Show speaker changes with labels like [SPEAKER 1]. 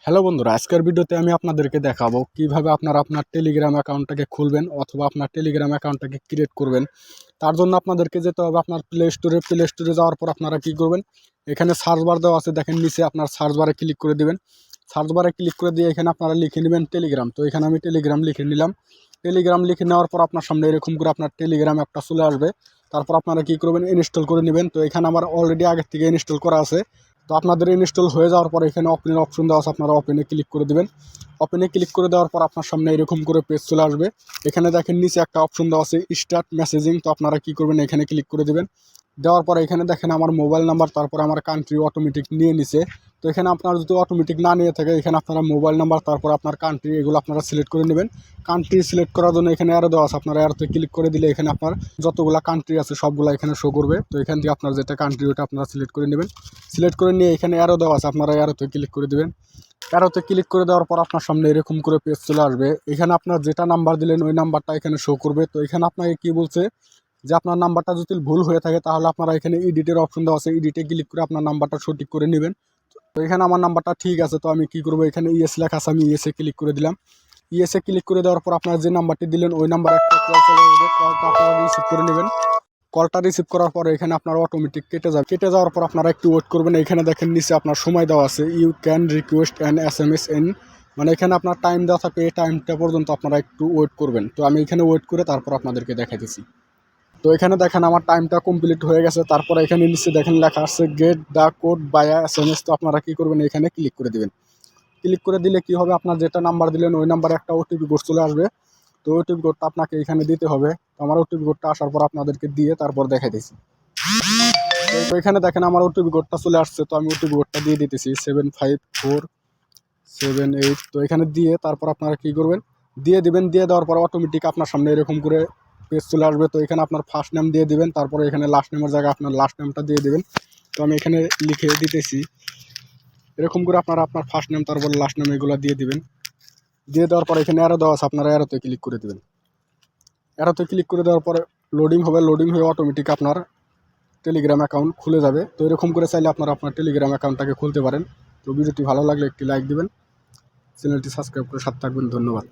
[SPEAKER 1] Hello বন্ধুরা, আজকের ভিডিওতে আমি আপনাদেরকে দেখাবো কিভাবে আপনারা আপনার টেলিগ্রাম অ্যাকাউন্টটাকে খুলবেন অথবা আপনার টেলিগ্রাম অ্যাকাউন্টটাকে ক্রিয়েট করবেন। তার জন্য আপনাদেরকে যেতে হবে আপনার প্লে স্টোরে যাওয়ার পর আপনারা কি করবেন, এখানে সার্চ বার দেওয়া আছে, দেখেন নিচে আপনার সার্চ বারে ক্লিক করে দিবেন। সার্চ বারে ক্লিক করে দিয়ে এখানে আপনারা লিখে নেবেন টেলিগ্রাম। তো এখানে আমি টেলিগ্রাম লিখে নিলাম। টেলিগ্রাম লিখে নেওয়ার পর আপনার সামনে এরকম করে আপনার টেলিগ্রাম অ্যাপটা চলে আসবে। তারপর আপনারা কি করবেন, ইনস্টল করে নেবেন। তো এখানে আমার অলরেডি আগের থেকে ইনস্টল করা আছে। তো আপনাদের ইনস্টল হয়ে যাওয়ার পর এখানে ওপেনের অপশন দেওয়া আছে, আপনারা ওপেনে ক্লিক করে দেবেন। ওপেনে ক্লিক করে দেওয়ার পর আপনার সামনে এরকম করে পেজ চলে আসবে। এখানে দেখেন নিচে একটা অপশন দেওয়া আছে স্টার্ট মেসেজিং। তো আপনারা কি করবেন, এখানে ক্লিক করে দেবেন। দেওয়ার পর এখানে দেখেন আমার মোবাইল নাম্বার, তারপর আমার কান্ট্রি অটোমেটিক নিয়ে নিছে। তো এখানে আপনার যদি অটোমেটিক না নিয়ে থাকে, এখানে আপনারা মোবাইল নাম্বার, তারপর আপনার কান্ট্রি, এগুলো আপনারা সিলেক্ট করে নেবেন। কান্ট্রি সিলেক্ট করার জন্য এখানে অ্যারো দেওয়া আছে, আপনারা অ্যারোতে ক্লিক করে দিলে এখানে আপনার যতগুলো কান্ট্রি আছে সবগুলো এখানে শো করবে। তো এখান থেকে আপনার যেটা কান্ট্রি ওটা আপনারা সিলেক্ট করে নেবেন। সিলেক্ট করে নিয়ে এখানে অ্যারো দেওয়া আছে, আপনারা অ্যারোতে ক্লিক করে দেবেন। অ্যারোতে ক্লিক করে দেওয়ার পর আপনার সামনে এরকম করে পেজ চলে আসবে। এখানে আপনার যেটা নাম্বার দিলেন ওই নাম্বারটা এখানে শো করবে। তো এখানে আপনাকে কি বলছে যে আপনার নাম্বারটা যদি ভুল হয়ে থাকে তাহলে আপনারা এখানে এডিটের অপশন দেওয়া আছে, এডিটে ক্লিক করে আপনার নাম্বারটা সঠিক করে নেবেন। তো এখানে আমার নাম্বারটা ঠিক আছে। তো আমি কি করবো, এখানে ইয়েস লেখা আছে, আমি ইয়েসে ক্লিক করে দিলাম। ইয়েসে ক্লিক করে দেওয়ার পর আপনারা যে নাম্বারটি দিলেন ওই নাম্বারে একটা কল চলে আসবে, কলটা আপনারা রিসিভ করে নেবেন। কলটা রিসিভ করার পর এখানে আপনার অটোমেটিক কেটে যাবে। কেটে যাওয়ার পর আপনারা একটু ওয়েট করবেন। এখানে দেখেন নিচে আপনার সময় দেওয়া আছে, you can request an SMS এন, মানে এখানে আপনার টাইম দেওয়া থাকবে, এই টাইমটা পর্যন্ত আপনারা একটু ওয়েট করবেন। তো আমি এখানে ওয়েট করে তারপর আপনাদেরকে দেখাইতেছি। তো এখানে দেখেন আমার টাইমটা কমপ্লিট হয়ে গেছে। তারপরে এখানে নিচে দেখেন লেখা আছে গেট দ্য কোড বায়া SMS। তো আপনারা কি করবেন, এখানে ক্লিক করে দিবেন। ক্লিক করে দিলে কি হবে, আপনার যেটা নাম্বার দিলেন ওই নাম্বারে একটা ওটিপি কোড চলে আসবে। তো ওটিপি কোডটা আপনাকে এখানে দিতে হবে। তো আমার ওটিপি কোডটা আসার পর আপনাদেরকে দিয়ে তারপর দেখাই দিচ্ছি। তো এখানে দেখেন আমার ওটিপি কোডটা চলে আসছে। তো আমি ওটিপি কোডটা দিয়ে দিতেছি 75478। তো এখানে দিয়ে তারপর আপনারা কি করবেন, দিয়ে দিবেন। দিয়ে দেওয়ার পর অটোমেটিক আপনার সামনে এরকম করে পেজ চলে আসবে। তো এখানে আপনার ফার্স্ট নেম দিয়ে দিবেন, তারপরে এখানে লাস্ট নেমের জায়গায় আপনার লাস্ট নেমটা দিয়ে দিবেন। তো আমি এখানে লিখে দিতেছি। এরকম করে আপনারা আপনার ফার্স্ট নেম তারপর লাস্ট নেম এগুলো দিয়ে দিবেন। দিয়ে দেওয়ার পর এখানে অ্যারো দেওয়া আছে, আপনারা অ্যারোতে ক্লিক করে দেবেন। অ্যারোতে ক্লিক করে দেওয়ার পরে লোডিং হবে, লোডিং হয়ে অটোমেটিক আপনার টেলিগ্রাম অ্যাকাউন্ট খুলে যাবে। তো এরকম করে চাইলে আপনারা আপনার টেলিগ্রাম অ্যাকাউন্টটাকে খুলতে পারেন। তো ভিডিওটি ভালো লাগলে একটি লাইক দিবেন, চ্যানেলটি সাবস্ক্রাইব করে সাথে থাকবেন। ধন্যবাদ।